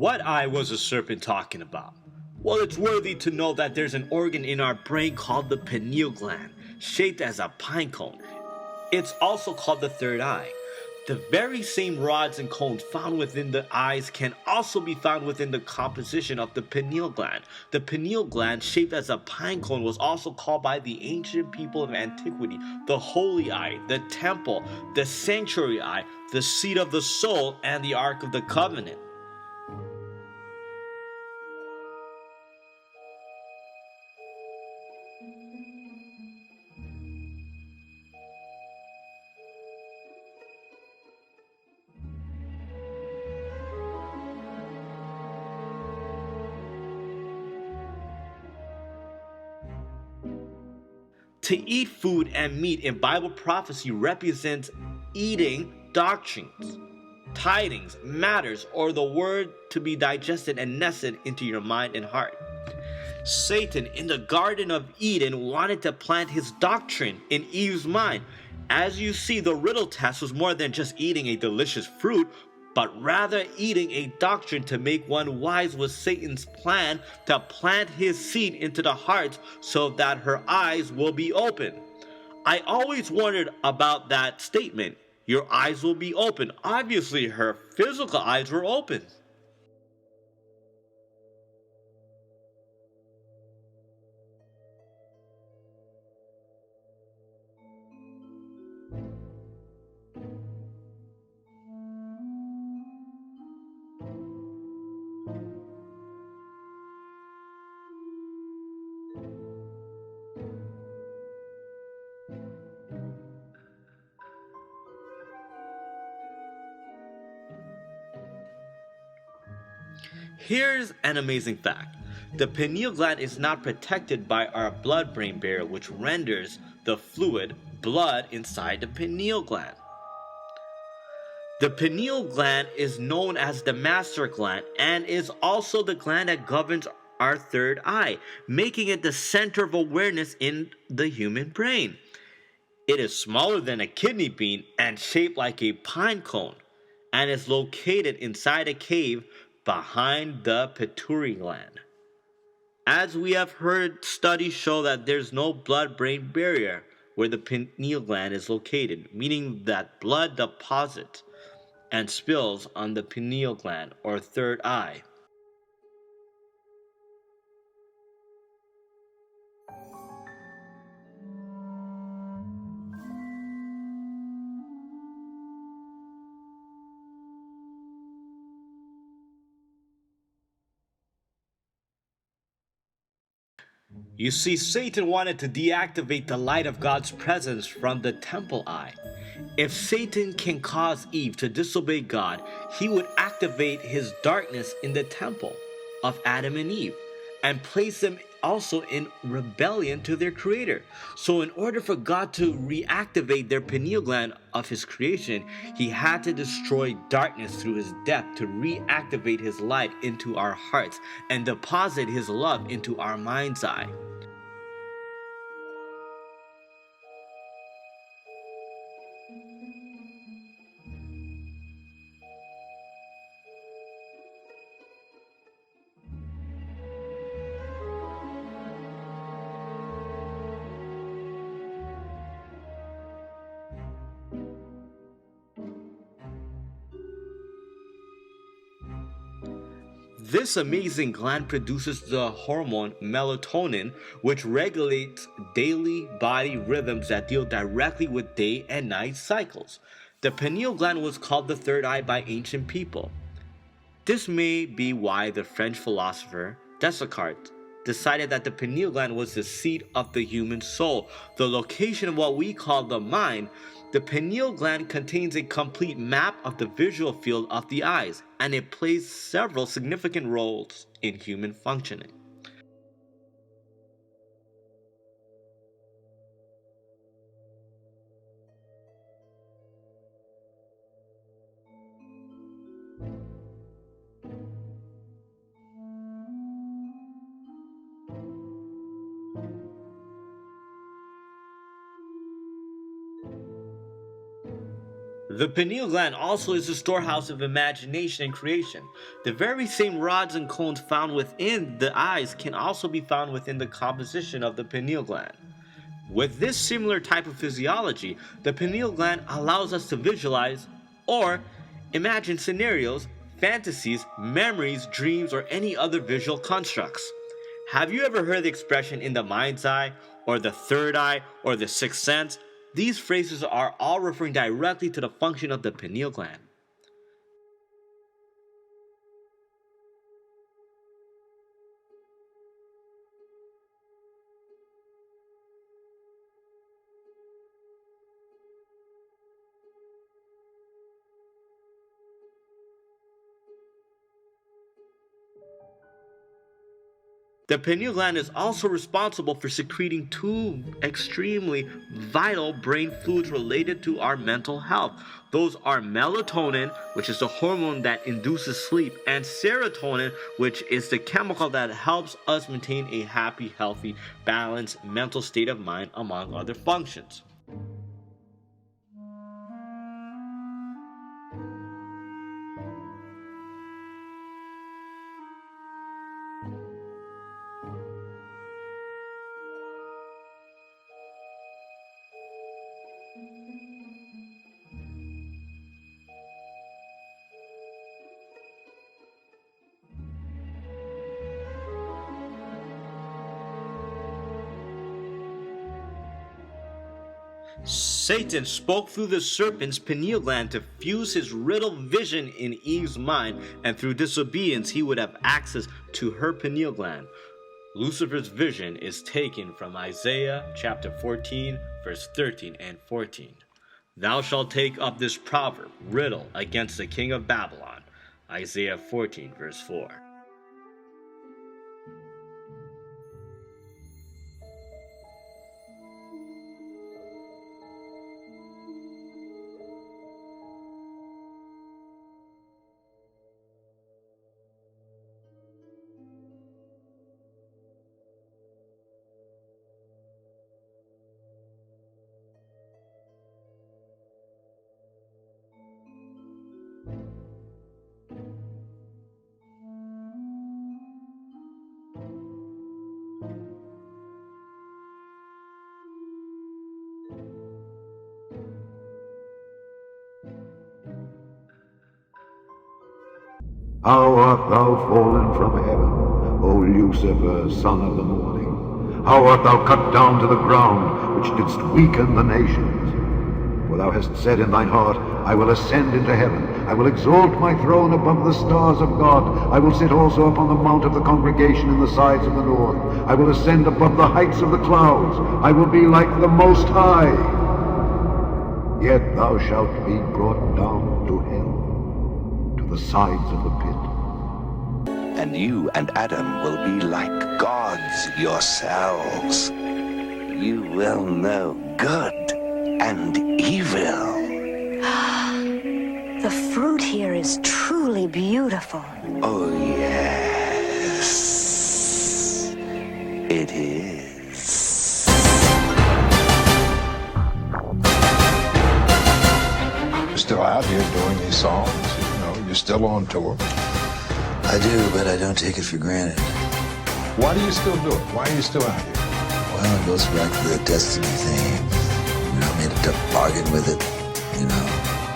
What eye was the serpent talking about? Well, it's worthy to know that there's an organ in our brain called the pineal gland, shaped as a pine cone. It's also called the third eye. The very same rods and cones found within the eyes can also be found within the composition of the pineal gland. The pineal gland, shaped as a pine cone, was also called by the ancient people of antiquity the holy eye, the temple, the sanctuary eye, the seat of the soul, and the ark of the covenant. To eat food and meat in Bible prophecy represents eating doctrines, tidings, matters, or the word to be digested and nested into your mind and heart. Satan in the Garden of Eden wanted to plant his doctrine in Eve's mind. As you see, the riddle test was more than just eating a delicious fruit, but rather eating a doctrine to make one wise with Satan's plan to plant his seed into the hearts so that her eyes will be open. I always wondered about that statement. Your eyes will be open. Obviously, her physical eyes were open. Here's an amazing fact. The pineal gland is not protected by our blood brain barrier, which renders the fluid blood inside the pineal gland. The pineal gland is known as the master gland and is also the gland that governs our third eye, making it the center of awareness in the human brain. It is smaller than a kidney bean and shaped like a pine cone, and is located inside a cave behind the pituitary gland. As we have heard, studies show that there's no blood brain barrier where the pineal gland is located, meaning that blood deposits and spills on the pineal gland or third eye. You see, Satan wanted to deactivate the light of God's presence from the temple eye. If Satan can cause Eve to disobey God, he would activate his darkness in the temple of Adam and Eve and place them also in rebellion to their creator. So in order for God to reactivate their pineal gland of his creation, he had to destroy darkness through his death to reactivate his light into our hearts and deposit his love into our mind's eye. This amazing gland produces the hormone melatonin, which regulates daily body rhythms that deal directly with day and night cycles. The pineal gland was called the third eye by ancient people. This may be why the French philosopher Descartes decided that the pineal gland was the seat of the human soul, the location of what we call the mind. The pineal gland contains a complete map of the visual field of the eyes, and it plays several significant roles in human functioning. The pineal gland also is the storehouse of imagination and creation. The very same rods and cones found within the eyes can also be found within the composition of the pineal gland. With this similar type of physiology, the pineal gland allows us to visualize or imagine scenarios, fantasies, memories, dreams, or any other visual constructs. Have you ever heard the expression in the mind's eye, or the third eye, or the sixth sense? These phrases are all referring directly to the function of the pineal gland. The pineal gland is also responsible for secreting two extremely vital brain fluids related to our mental health. Those are melatonin, which is the hormone that induces sleep, and serotonin, which is the chemical that helps us maintain a happy, healthy, balanced mental state of mind, among other functions. Satan spoke through the serpent's pineal gland to fuse his riddle vision in Eve's mind, and through disobedience he would have access to her pineal gland. Lucifer's vision is taken from Isaiah chapter 14, verse 13 and 14. Thou shalt take up this proverb, riddle, against the king of Babylon. Isaiah 14, verse 4. How art thou fallen from heaven, O Lucifer, son of the morning? How art thou cut down to the ground, which didst weaken the nations? For thou hast said in thine heart, I will ascend into heaven, I will exalt my throne above the stars of God, I will sit also upon the mount of the congregation in the sides of the north, I will ascend above the heights of the clouds, I will be like the Most High. Yet thou shalt be brought down to hell, to the sides of the pit. And you and Adam will be like gods yourselves. You will know good and evil. The fruit here is truly beautiful. Oh, yes. It is. You're still out here doing these songs, you know, you're still on tour. I do, but I don't take it for granted. Why do you still do it? Why are you still out here? Well, it goes back to the destiny thing. You know, I made a tough bargain with it, you know,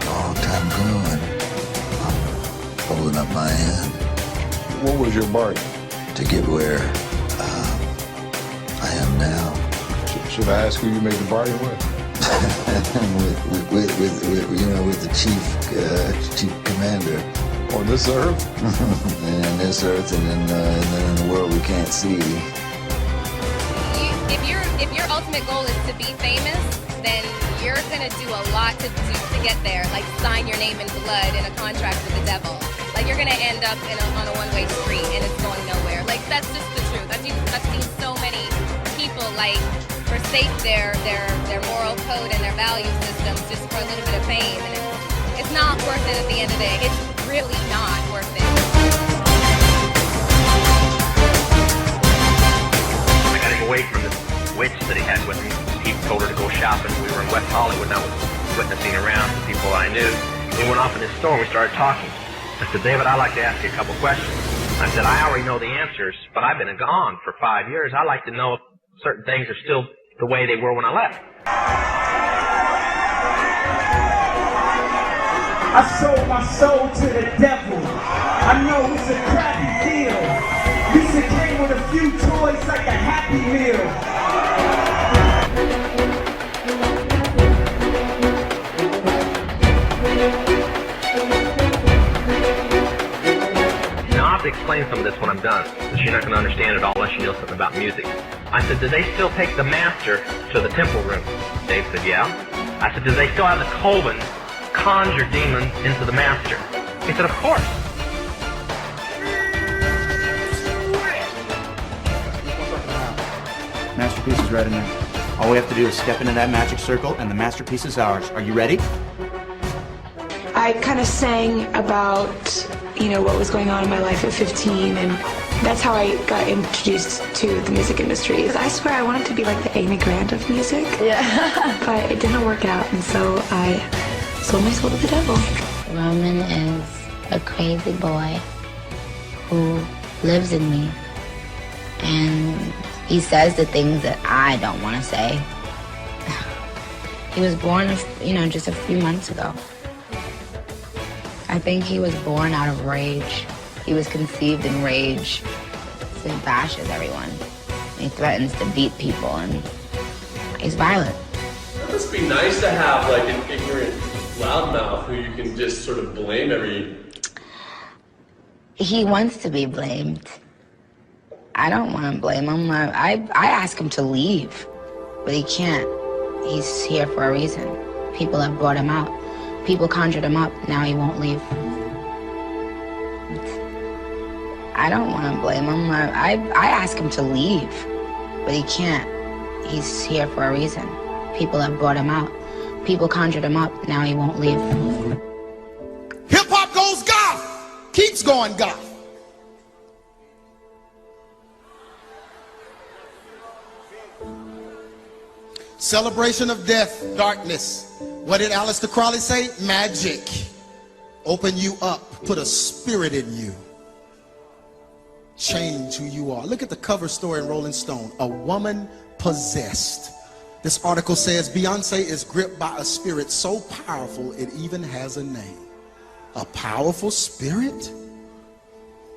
a long time ago, and I'm holding up my end. What was your bargain? To get where I am now. Should I ask who you made the bargain with? with the chief commander. On this earth? And this earth, and then in the world we can't see. If your ultimate goal is to be famous, then you're gonna do a lot to get there. Like sign your name in blood in a contract with the devil. Like you're gonna end up on a one-way street and it's going nowhere. Like that's just the truth. I've seen so many people like forsake their moral code and their value systems just for a little bit of fame, and it's not worth it at the end of the day. It's really not worth it. I got him away from the witch that he had with him. He told her to go shopping. We were in West Hollywood, and I was witnessing around the people I knew. store and we started talking. I said, David, I'd like to ask you a couple questions. I said, I already know the answers, but I've been gone for 5 years. I'd like to know if certain things are still the way they were when I left. I sold my soul to the devil. I know it's a crappy deal. This it came with a few toys like a Happy Meal. Now I have to explain some of this when I'm done, because you're not going to understand it all unless you know something about music. I said, do they still take the master to the temple room? Dave said, yeah. I said, do they still have the Coven conjure demons into the master? He said, of course. Masterpiece is right in there. All we have to do is step into that magic circle and the masterpiece is ours. Are you ready? I kind of sang about, you know, what was going on in my life at 15, and that's how I got introduced to the music industry. I swear I wanted to be like the Amy Grant of music. Yeah. But it didn't work out, and so I sold my soul to the devil. Roman is a crazy boy who lives in me, and he says the things that I don't want to say. He was born, you know, just a few months ago. I think he was born out of rage. He was conceived in rage. So he bashes everyone. He threatens to beat people, and he's violent. It must be nice to have like an ignorant loudmouth who you can just sort of blame every... He wants to be blamed. I don't want to blame him. I ask him to leave, but he can't. He's here for a reason. People have brought him out. People conjured him up. Now he won't leave. I don't want to blame him. I ask him to leave, but he can't. He's here for a reason. People have brought him out. People conjured him up. Now he won't leave. Hip-hop goes goth. Keeps going goth. Celebration of death, darkness. What did Aleister Crowley say? Magic. Open you up, put a spirit in you. Change who you are. Look at the cover story in Rolling Stone. A woman possessed. This article says Beyonce is gripped by a spirit so powerful it even has a name. A powerful spirit?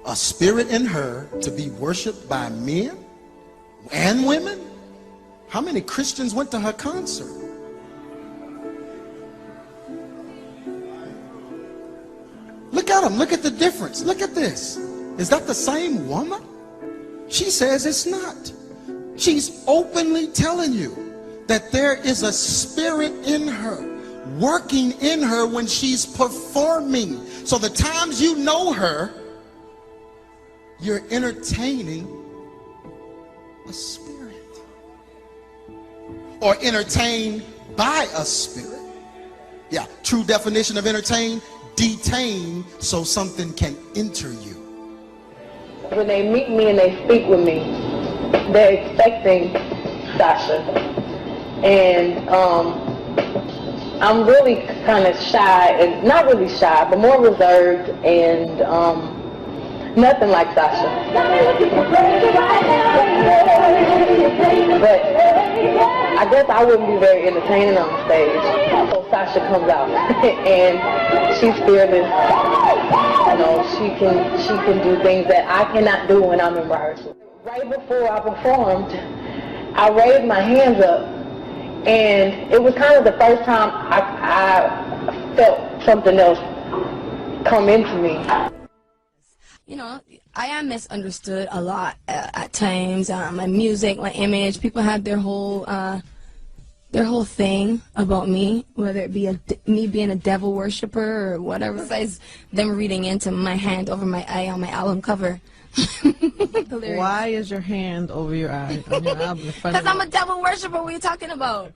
A spirit in her to be worshiped by men and women? How many Christians went to her concert? Look at them. Look at the difference. Look at this. Is that the same woman? She says it's not. She's openly telling you that there is a spirit in her, working in her when she's performing. So the times you know her, you're entertaining a spirit. Or entertained by a spirit. Yeah, true definition of entertain, detain so something can enter you. When they meet me and they speak with me, they're expecting Sasha. And I'm really kind of shy, and not really shy, but more reserved, and nothing like Sasha. But I guess I wouldn't be very entertaining on stage. So Sasha comes out and she's fearless. You know, she can do things that I cannot do when I'm in rehearsal. Right before I performed, I raised my hands up, and it was kind of the first time I felt something else come into me. You know, I am misunderstood a lot at times. My music, my image, people have their whole thing about me, whether it be me being a devil worshiper or whatever. Besides them reading into my hand over my eye on my album cover. Why is your hand over your eye on your album? Because I'm a devil worshiper. What are you talking about?